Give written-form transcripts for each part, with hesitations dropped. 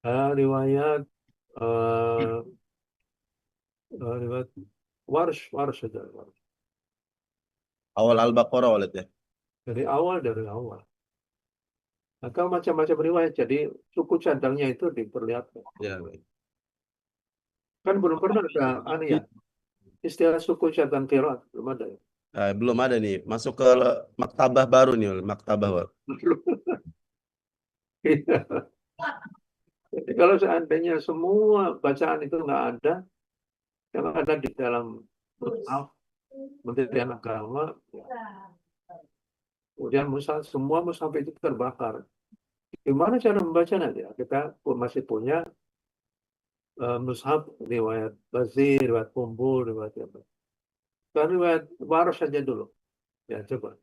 riwayat eh, riwayat Warsh saja. Awal Al-Baqarah walid ya. Dari awal. Maka macam-macam riwayat. Jadi suku cadangnya itu diperlihatkan. Ya, baik. Kan belum pernah ada ya, istilah suku cadang qiraat belum ada ya. Belum ada nih. Masuk ke maktabah baru nih, maktabah baru. Iya. Jadi kalau seandainya semua bacaan itu nggak ada, yang ada di dalam mushaf Kementerian Agama, ya, kemudian semua mushaf itu terbakar. Gimana cara membacanya? Ya, kita masih punya mushaf riwayat Bazir, riwayat Kumbul, riwayat apa. Kan riwayat Waras saja dulu. Ya coba.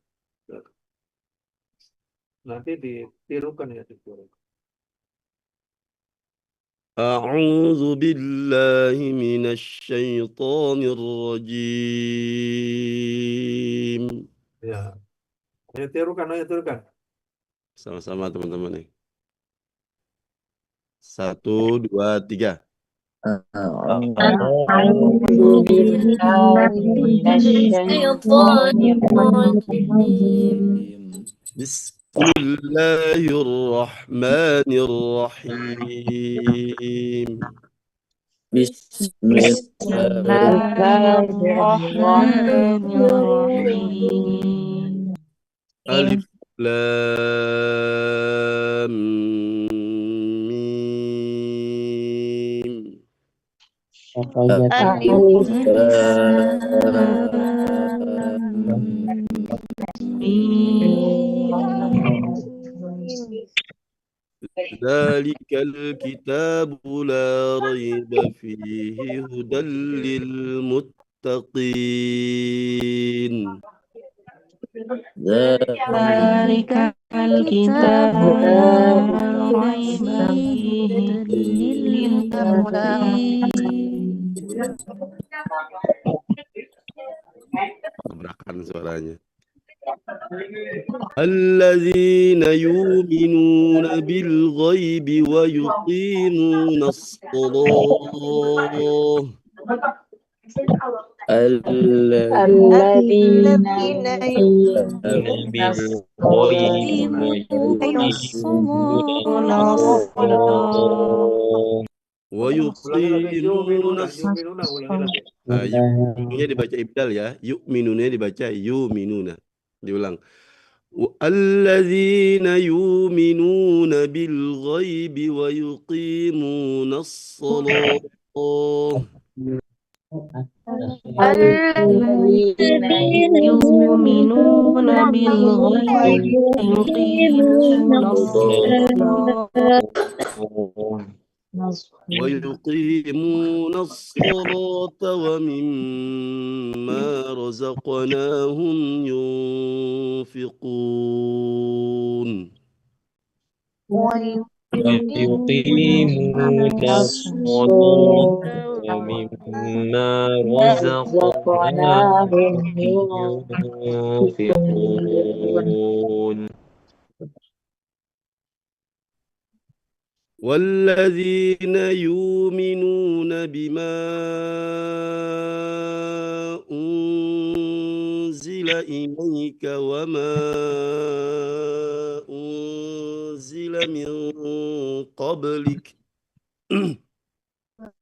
Nanti ditirukan ya ditirukan. أعوذ بالله من الشيطان الرجيم. Ya, tirukan. Sama-sama teman-teman nih. 1, 2, 3. أعوذ بالله من الشيطان الرجيم بسم الله الرحمن الرحيم. بسم الله الرحمن الرحيم ألف لام ميم. ألف ذلك الكتاب لا ريب فيه هدى للمتقين. ذلك الكتاب لا ريب فيه للمتقين. Tabrakan suaranya. الذين يؤمنون بالغيب ويقيمون الصلاة. الذين يؤمنون بالغيب ويقيمون الصلاة ويقيمون Yuminuna, ulangi lagi. yu'minunnya dibaca ibdal ya. Yu'minunnya dibaca yu'minuna. Diulang. الذين يؤمنون بالغيب ويقيمون الصلاة. الذين يؤمنون بالغيب ويقيمون الصلاة ويقيمون الصلاة ومما رزقناهم ينفقون. ويقيمون الصلاة ومما رزقناهم ينفقون. والذين يؤمنون بما أنزل إليك وما أنزل من قبلك.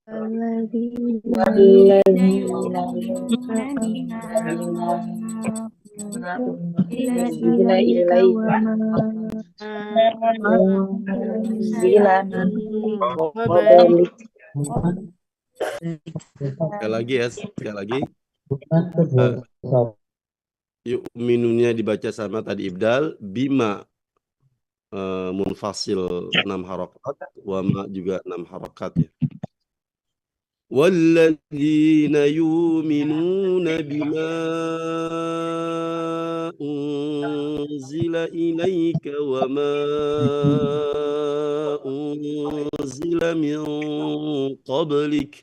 والذين أنزل إليك وما أنزل من قبلك. Sekali lagi. Yu'minunnya dibaca sama tadi ibdal, bima munfasil 6 harakat, wama juga 6 harakat ya. والذين يؤمنون بما أنزل إليك وما أنزل من قبلك.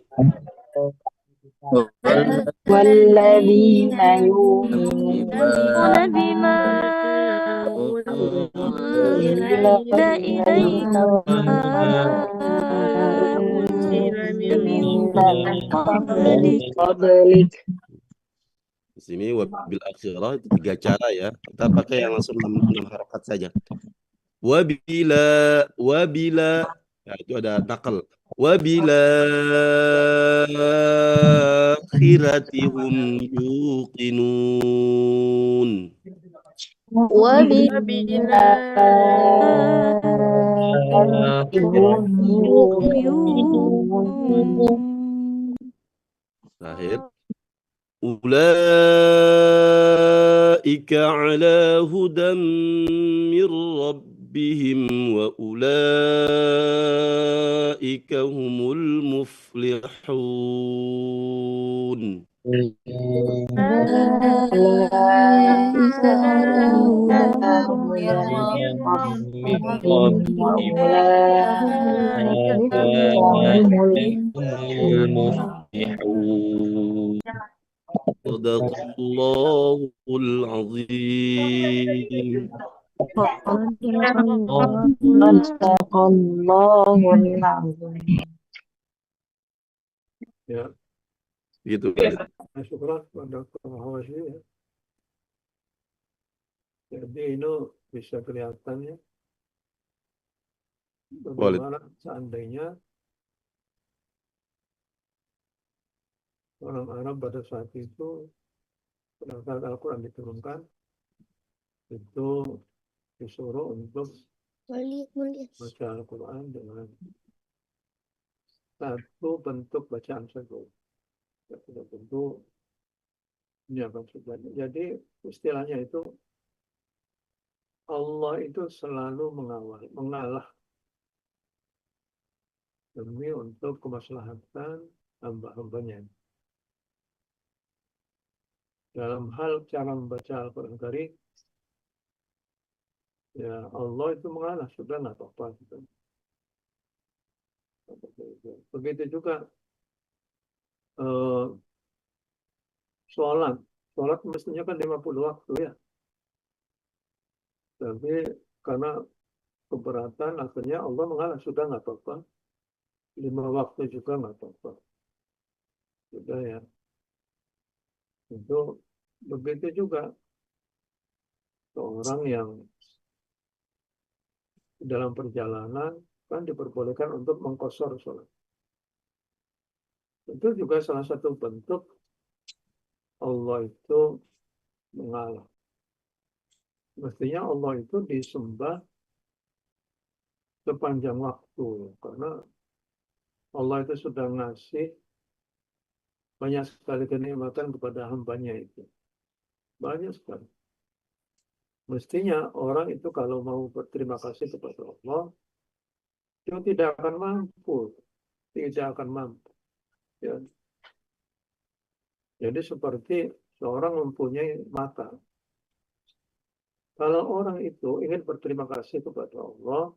والذين يؤمنون بما إليك وما من قبلك. Di sini wabil akhirah itu 3 cara ya. Kita pakai yang langsung 6 harokat saja. Wabila. Ya, itu ada nakal. Wabila akhiratihum yuqinun. Terakhir. Ulaika ala hudam min rabbihim wa ulaika humul muflihun. Sadaqallahul azim. Sadaqallahul azim. Ya, Gitu Khalid. syukur pada Hawashi ya. Jadi ini bisa kelihatan ya bagaimana seandainya orang Arab pada saat itu pada saat Al-Quran diturunkan itu disuruh untuk baca Al-Quran dengan satu bentuk bacaan saja. Tentu ini akan sudah. Jadi istilahnya itu Allah itu selalu mengalah demi untuk kemaslahatan hamba-hambanya. Dalam hal cara membaca Al-Quran Karim, ya Allah itu mengalah, sudah nggak apa-apa. Gitu. Begitu juga sholat. Sholat mestinya kan 50 waktu ya. Tapi karena keberatan akhirnya Allah mengalah, sudah nggak apa-apa. 5 waktu juga nggak apa-apa. Sudah ya. Itu begitu juga seorang yang dalam perjalanan kan diperbolehkan untuk mengqashar sholat. Itu juga salah satu bentuk Allah itu mengalah. Mestinya Allah itu disembah sepanjang waktu karena Allah itu sudah ngasih banyak sekali kenikmatan kepada hambanya itu. Banyak sekali. Mestinya orang itu kalau mau berterima kasih kepada Allah, itu tidak akan mampu. Tidak akan mampu. Ya. Jadi seperti seorang mempunyai mata. Kalau orang itu ingin berterima kasih kepada Allah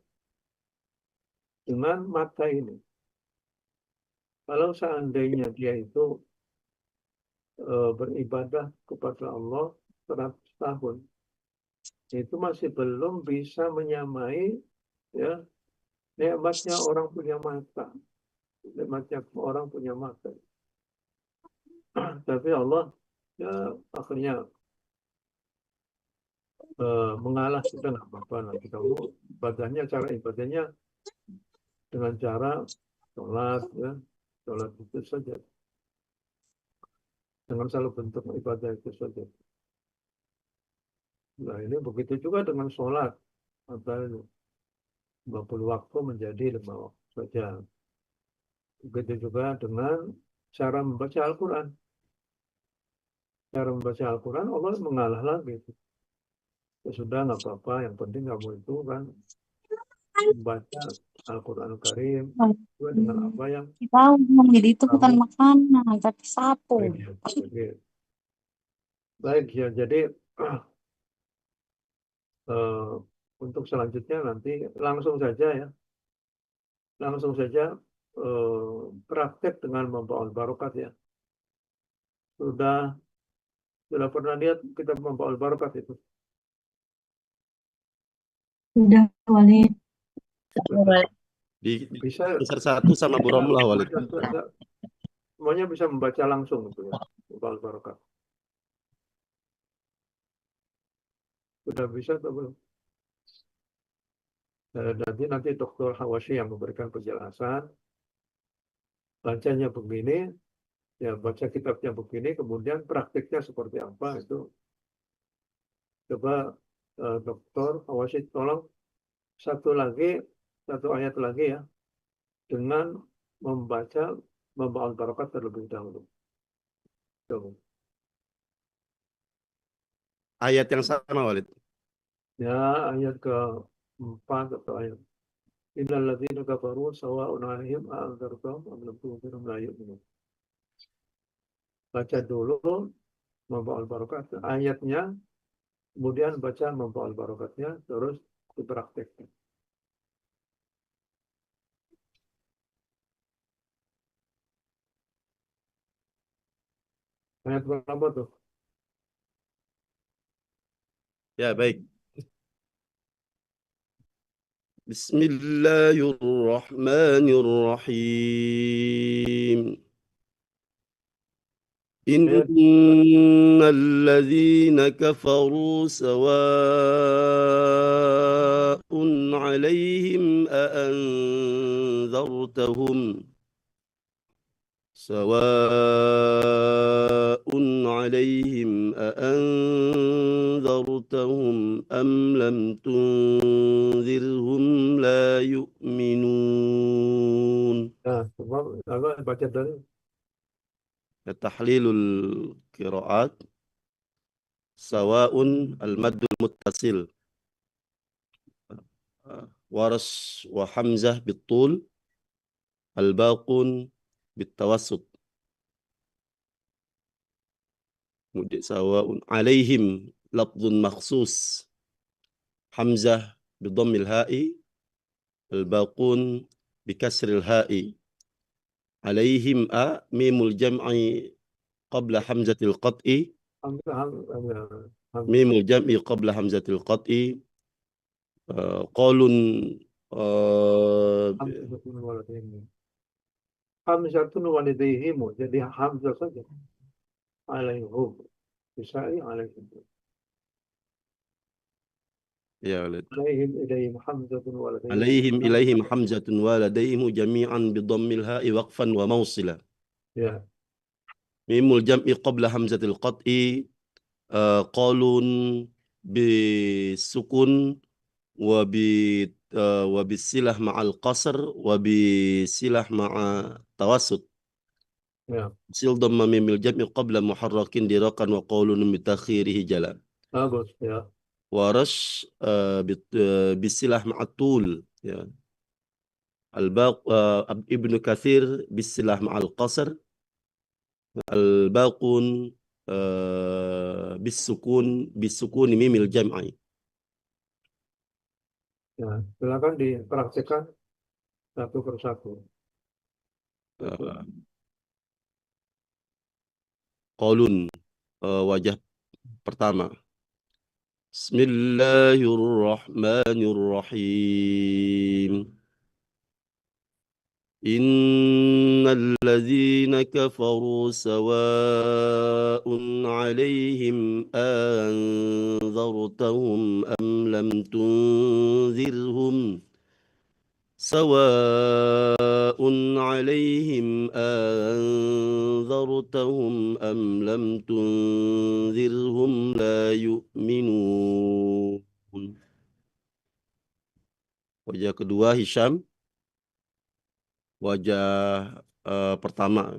dengan mata ini. Kalau seandainya dia itu beribadah kepada Allah 100 tahun, itu masih belum bisa menyamai ya nikmatnya orang punya mata. Nikmatnya orang punya mata. Tapi Allah ya akhirnya mengalah, sudah nggak apa-apa, nanti kamu ibadahnya, cara ibadahnya dengan cara sholat ya, sholat itu saja, dengan selalu bentuk ibadah itu saja. Nah ini begitu juga dengan sholat, apa itu 50 waktu menjadi 5 waktu saja. Begitu juga dengan cara membaca Al-Quran. Cara membaca Al-Quran Allah mengalah lagi. Ya sudah nggak apa-apa, yang penting kamu itu kan membaca Al-Quran Karim juga dengan apa yang Tahu jadi itu bukan kamu makanan tapi sapu. baik ya. Jadi untuk selanjutnya nanti langsung saja ya, langsung saja praktek dengan membawa al-barokat ya. Sudah pernah lihat kita membawa al-barokat itu? Sudah, Walid. Bisa Besar satu sama Bu Romlah, Walid. semuanya bisa membaca langsung gitu ya. Al-Barakah. Sudah bisa atau belum? Nanti Dr. Hawashi yang memberikan penjelasan. Bacanya begini, ya baca kitabnya begini, kemudian praktiknya seperti apa itu. Coba Dr. Hawashi tolong satu ayat lagi ya, dengan membaca Al-Barakah terlebih dahulu. Coba. Ayat yang sama, Walid. Ya, ayat ke-4 atau ayat. Innal ladzina kafaru sawa'un 'alaihim a'andzartahum am lam tunzirhum la yu'minun. Baca dulu membawa al-barakat ayatnya, kemudian baca membawa al-barakatnya, terus dipraktekkan. Ayat berapa tuh? Ya, baik. Bismillahirrahmanirrahim. Innal kafaru sawa'un 'alaihim a'anzartahum am lam tunzirhum la yu'minun. Nah, coba baca dari Tahlilul qiraat sawa'un al-maddul muttasil waras wa hamzah bitul al-baqun bitawassut mudi sawa'un alaihim lafdhun makhsus hamzah bidammil ha'i al-baqun bikasril ha'i alaihim mimul jam'i qabla hamzatil qat'i mimul jam'i qabla hamzatil qat'i qalun Hamzatun walidayhimu, jadi Hamzah saja. Alaihum. Bisa alaihim. ya walid. Alaihim ilaihim Hamzatun walidayhim. Alaihim ilaihim hamzatun waladaihimu jami'an bidammil ha'i waqfan wa mawsila. Ya. Mimul jam'i qabla hamzatil qat'i qalun bisukun wa bi wa bisilah ma'al qasr wa bisilah ma'a tawassut. Ya. Sil dhamma mimil jam'i qabla muharrakin dirakan wa qawlun mitakhirihi jalan. Bagus ya. Warash bisilah ma'atul ya. Al-baq Ibnu Katsir bisilah ma'al qasr al-baqun bisukun mimil jam'i. Ya, silakan dipraktikkan satu persatu. Qaulun wajah pertama. Bismillahirrahmanirrahim. Innal ladzina kafaru sawa'un 'alaihim anzartahum am lam tunzirhum sawa'un 'alaihim anzartahum am lam tunzirhum la yu'minun. Wajah kedua Hisham. Wajah pertama.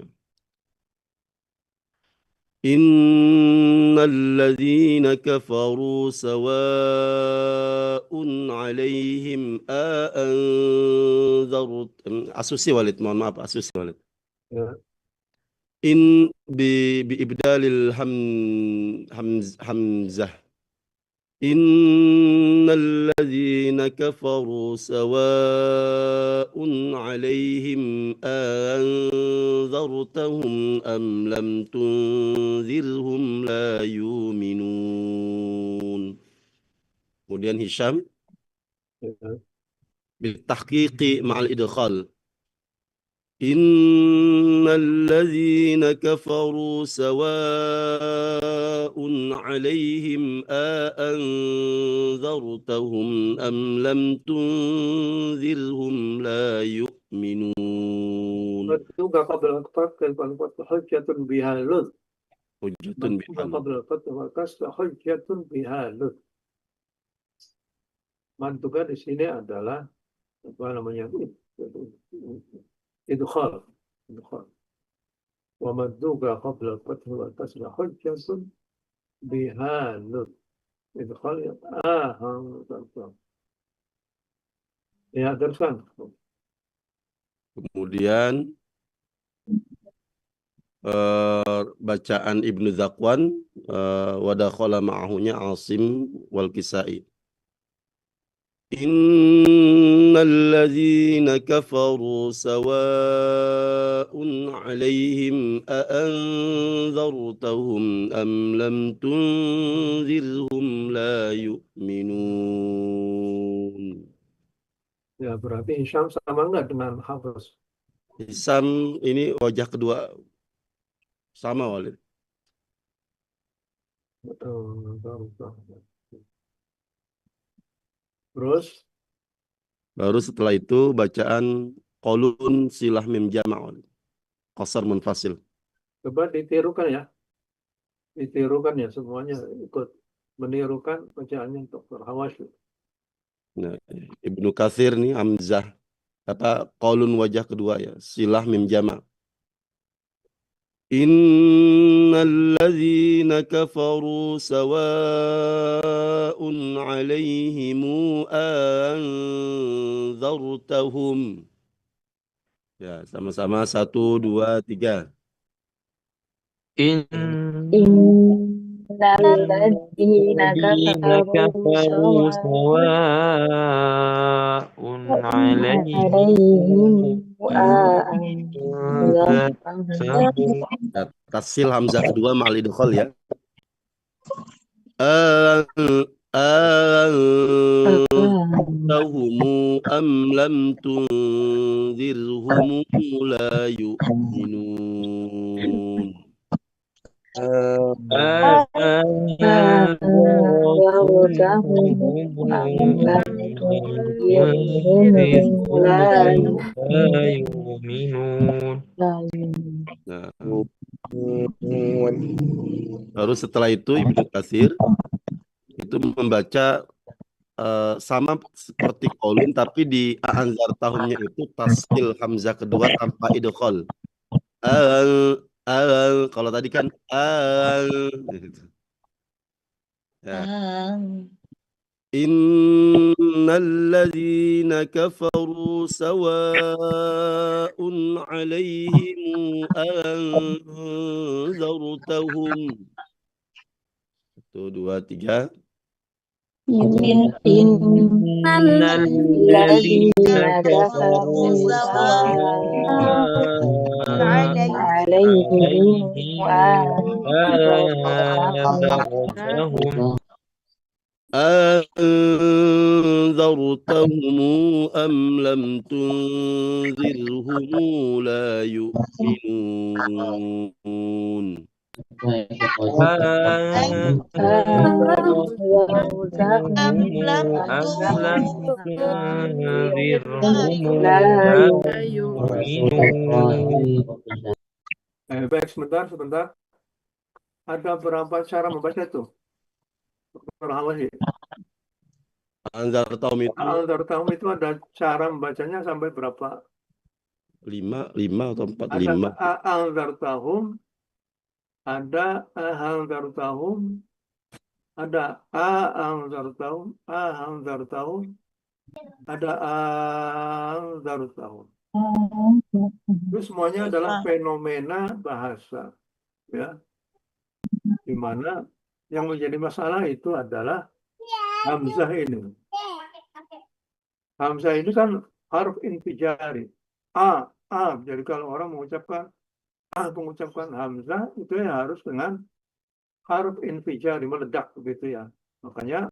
Innal ladzina kafaru sawa'un 'alaihim Asusi Walid, mohon maaf Asusi Walid. Ya. Bi ibdalil hamzah. Innal ladzina kafaru sawa'un 'alaihim anzartahum am lam tunzirhum la yu'minun. Kemudian Hisham بالتحقيق مع الإدخال. إن الذين كفروا سواء عليهم أأنذرتهم أم لم تنذرهم لا يؤمنون. مكتوبة قبل الفتح والفتح حجة بها لذ. حجة مكتوبة بها قبل الفتح والكسر حجة بها لذ. Mantukan di sini adalah apa namanya idkhal. Idkhal. Wa madduka qabla al-fath wal kasra hujjatun biha lud. Idkhal ya ya teruskan. Kemudian bacaan Ibnu Zakwan wa dakhala ma'ahunya Asim wal Kisai. Innal ladzina kafaru sawa'un 'alaihim a'anzartahum am lam tunzirhum la yu'minun. Ya berarti Hisham sama enggak dengan Hafiz? Hisam ini wajah kedua sama Walid. Terus Baru setelah itu bacaan qolun silah mim jama' qasar munfasil. coba ditirukan ya. Ditirukan ya semuanya ikut menirukan bacaannya Dr. Hawashi. Nah, Ibnu Katsir nih hamzah apa qolun wajah kedua ya silah mim jama'. Innal ladzina kafaru sawa'un 'alaihim anzartahum. Ya, sama-sama 1 2 3. Innal ladzina kafaru sawa'un 'alaihim anzartahum. Ya, tasil hamzah kedua ma'al idkhal ya. Anzartahum am lam tunzirhum la yu'minun. Nah, baru setelah itu Ibnu Katsir itu membaca sama seperti qaulun tapi di anzar tahumnya itu tasil hamzah kedua tanpa idghal. Kalau tadi kan gitu. Ya. Innal ladzina kafaru sawa'un 'alaihim anzartahum. 1 2 3. Innal ladzina kafaru sawa'un 'alaihim أنذرتهم أم لم تنذرهم لا يؤمنون. Baik, sebentar. Ada berapa cara membaca itu? Anzartahum itu ada cara membacanya sampai berapa? 5 atau 4 Ada 5. Anzartahum, ada Anzartahum, ada Anzartahum, ada Anzartahum. Itu semuanya adalah fenomena bahasa, ya. Di mana yang menjadi masalah itu adalah hamzah ini. Hamzah ini kan haruf infijari. Jadi kalau orang mengucapkan hamzah itu ya harus dengan haruf infijari, meledak begitu ya. Makanya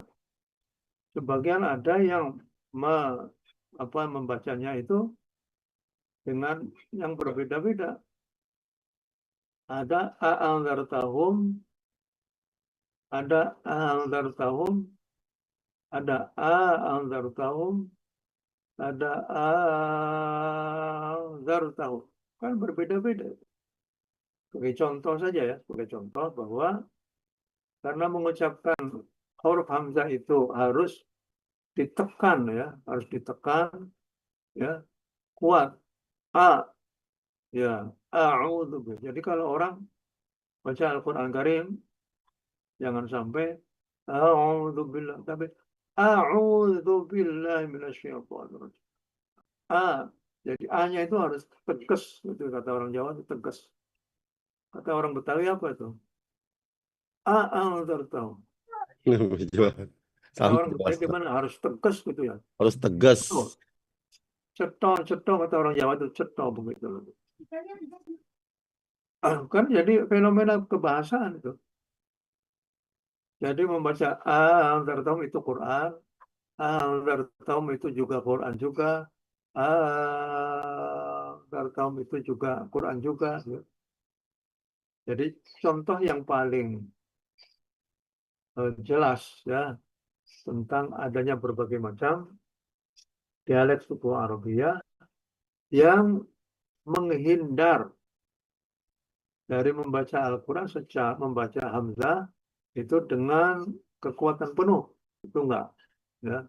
sebagian ada yang membacanya itu dengan yang berbeda-beda. Ada a'anzartahum, ada a'anzartahum, ada a'anzartahum, ada a'anzartahum. Kan berbeda-beda. Sebagai contoh saja ya, sebagai contoh bahwa karena mengucapkan huruf hamzah itu harus ditekan ya, harus ditekan ya, kuat. Ya, a'udzu. Jadi kalau orang baca Al-Qur'an Karim jangan sampai a'udzubillah, tapi a'udzubillahi minasyaitonir rajim. Jadi A-nya itu harus tegas, itu kata orang Jawa itu tegas. Kata orang Betawi apa itu? A'udzu. Coba. Kata orang Sampai Betawi Mas. gimana? Harus tegas gitu ya. Harus tegas. Ceto, kata orang Jawa itu ceto begitu. Kan jadi fenomena kebahasaan itu. Jadi membaca Al-Zartaum itu Quran, Al-Zartaum itu juga Quran juga, Al-Zartaum itu juga Quran juga. Jadi contoh yang paling jelas ya tentang adanya berbagai macam dialek suku Arabia yang menghindar dari membaca Al-Quran secara membaca Hamzah itu dengan kekuatan penuh, itu enggak ya,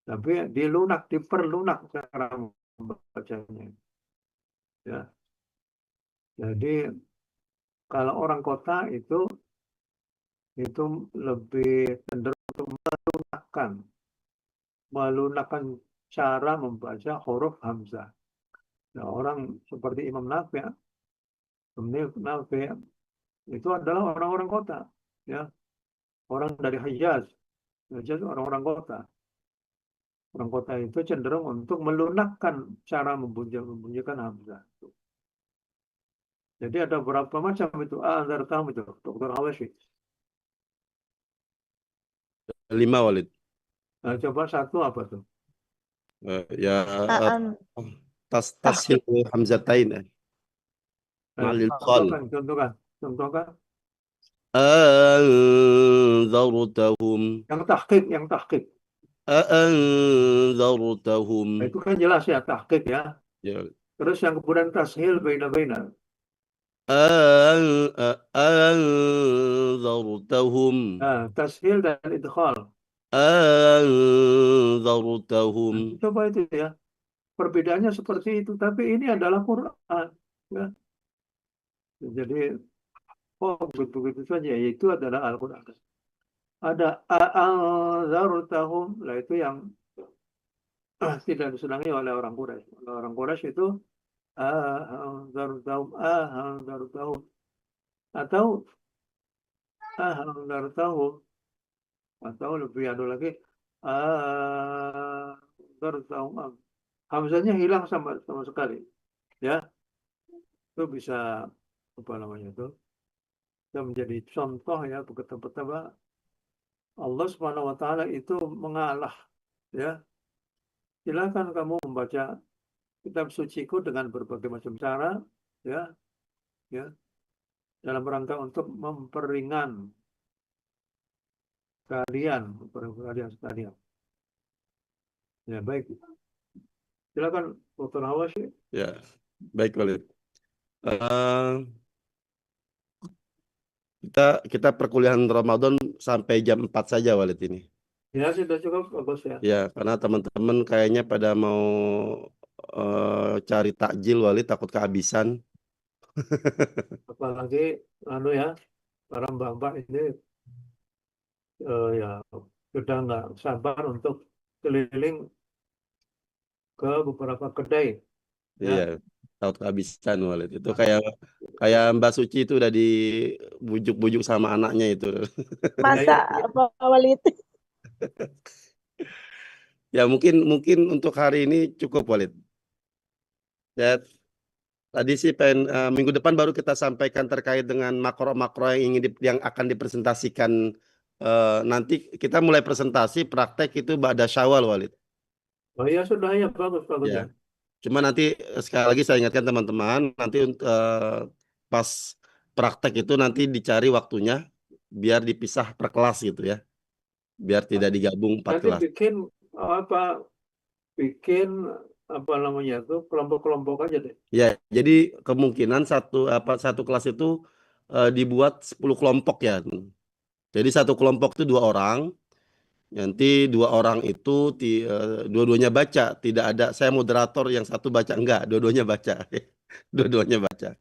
tapi diperlunak cara membacanya ya. Jadi kalau orang kota itu lebih cenderung untuk melunakkan cara membaca huruf Hamzah. Nah, orang seperti Imam Nafi' itu adalah orang-orang kota ya, orang dari Hijaz orang-orang kota. Orang kota itu cenderung untuk melunakkan cara membunyikan Hamzah. Jadi ada berapa macam itu Al-Zartaum itu, Dr. Hawashi. 5 Walid. Nah, coba satu apa tuh? Ya tasil hamzatain ma'lil qal. Contohkan. Anzartahum. Yang tahqiq. Anzartahum. Nah, itu kan jelas ya tahqiq ya. Ya. Terus yang kemudian tashil baina. Anzartahum. Nah, tashil dan idkhal. Anzartahum. Coba itu ya. Perbedaannya seperti itu, tapi ini adalah Quran ya. Jadi begitu saja, itu adalah Al-Quran. Ada Al-Zartahum, lah itu yang tidak disenangi oleh orang Quraisy. Orang Quraisy itu Al-Zartahum, Al-Zartahum, atau Al-Zartahum, atau lebih adu lagi Al-Zartahum. Hamzahnya hilang sama sekali, ya. Itu bisa apa namanya itu? Bisa menjadi contoh ya betapa Allah Subhanahu wa taala itu mengalah ya. Silakan kamu membaca kitab suciku dengan berbagai macam cara ya dalam rangka untuk memperingan kalian sekalian. Ya baik. Silakan Dr. Hawashi. Ya, baik Walid. Kita perkuliahan Ramadan sampai jam 4 saja Walid ini. Ya sudah cukup bagus ya. Ya, karena teman-teman kayaknya pada mau cari takjil Walid, takut kehabisan. Apalagi ya para mbak-mbak ini ya sudah nggak sabar untuk keliling ke beberapa kedai. Ya. Iya, takut kehabisan Walid. Itu kayak Mbak Suci itu udah dibujuk-bujuk sama anaknya itu. Masa apa Walid? Ya mungkin untuk hari ini cukup Walid. Ya, tadi sih minggu depan baru kita sampaikan terkait dengan makro-makro yang akan dipresentasikan nanti kita mulai presentasi praktek itu ba'da Syawal, Walid. Oh iya sudah ya, bagus bagus Ya. ya. Cuma nanti sekali lagi saya ingatkan teman-teman, nanti pas praktek itu nanti dicari waktunya biar dipisah per kelas gitu ya. Biar tidak digabung 4 Nanti kelas. bikin apa namanya tuh kelompok-kelompok aja deh. Ya, jadi kemungkinan satu kelas itu dibuat 10 kelompok ya. Jadi satu kelompok itu 2 orang. Nanti 2 orang itu dua-duanya baca, tidak ada saya moderator yang satu baca, enggak, dua-duanya baca. Dua-duanya baca.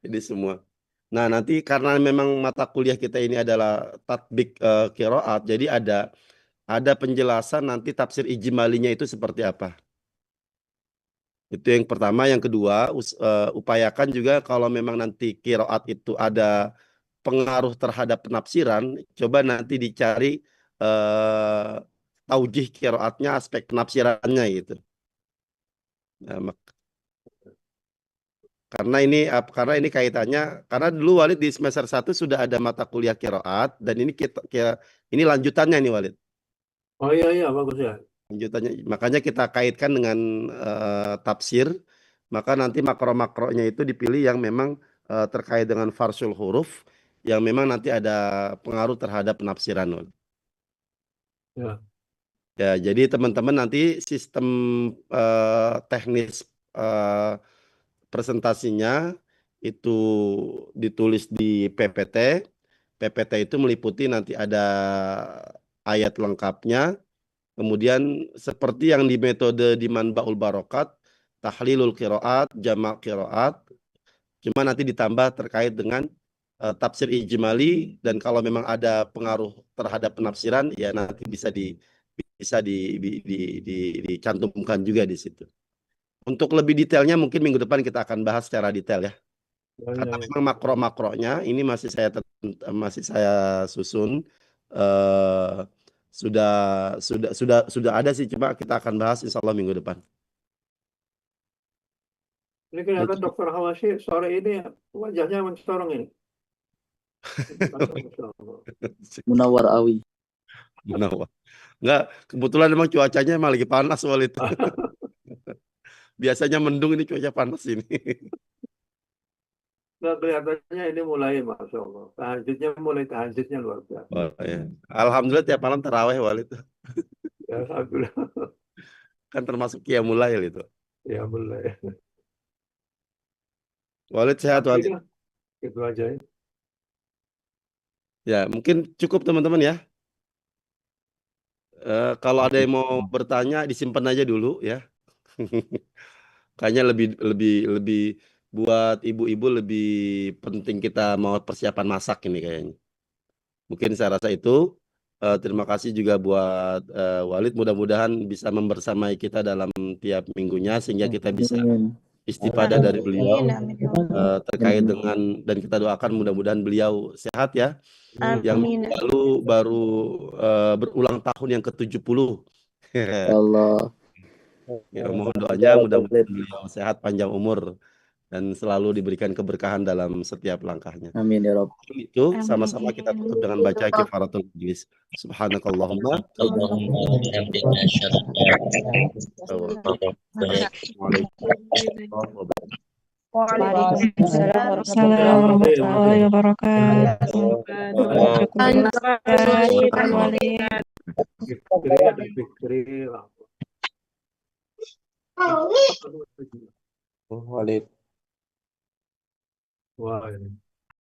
Jadi semua. Nah, nanti karena memang mata kuliah kita ini adalah tatbik qiraat, jadi ada penjelasan nanti tafsir ijmalinya itu seperti apa. Itu yang pertama. Yang kedua, upayakan juga kalau memang nanti qiraat itu ada pengaruh terhadap penafsiran, coba nanti dicari taujih qiraatnya, aspek penafsirannya gitu. Nah, karena ini kaitannya, karena dulu Walid di semester 1 sudah ada mata kuliah qiraat dan ini lanjutannya nih Walid. Oh iya iya bagus ya. Lanjutannya, makanya kita kaitkan dengan tafsir, maka nanti makro-makronya itu dipilih yang memang terkait dengan farsul huruf, yang memang nanti ada pengaruh terhadap penafsiran. Walid. Ya. Ya, jadi teman-teman nanti sistem teknis presentasinya itu ditulis di PPT. PPT itu meliputi nanti ada ayat lengkapnya. Kemudian seperti yang di metode di Manbaul Barokat, tahlilul qiraat, jamak qiraat, cuma nanti ditambah terkait dengan tafsir ijmali, dan kalau memang ada pengaruh terhadap penafsiran ya nanti bisa dicantumkan juga di situ. Untuk lebih detailnya mungkin minggu depan kita akan bahas secara detail ya. Ya, Karena ya, ya. memang makro-makronya ini masih saya susun, eh, sudah ada sih, coba kita akan bahas insya Allah minggu depan. Ini kelihatan Dokter Hawashi sore ini wajahnya mencorong ini. Munawar Awi. Menawar. Enggak, kebetulan memang cuacanya emang lagi panas Walid. Biasanya mendung, ini cuaca panas ini. Nah, kelihatannya ini mulai, Masya Allah. Tahajudnya luar biasa. Oh, ya. Alhamdulillah tiap malam taraweh Walid. Ya, Alhamdulillah. Kan termasuk qiyamul lail itu. Ya, mulai. Walid sehat Walid. Udah, itu aja ya. Ya, mungkin cukup teman-teman ya. Kalau ada yang mau bertanya disimpan aja dulu ya. Kayaknya lebih buat ibu-ibu lebih penting kita mau persiapan masak ini kayaknya. Mungkin saya rasa itu. Terima kasih juga buat Walid. Mudah-mudahan bisa membersamai kita dalam tiap minggunya sehingga kita bisa istifadah dari beliau terkait dengan, dan kita doakan mudah-mudahan beliau sehat ya. Yang Amin. lalu baru berulang tahun yang ke-70. Allah. Ya, mohon doanya mudah-mudahan beliau sehat, panjang umur, dan selalu diberikan keberkahan dalam setiap langkahnya. Amin ya Rob. Itu sama-sama kita tutup dengan baca kifaratul majlis. Subhanakallahumma. Waalaikumsalam warahmatullahi wabarakatuh. Syukran Walid. Fikri. Walid. Wah, ini.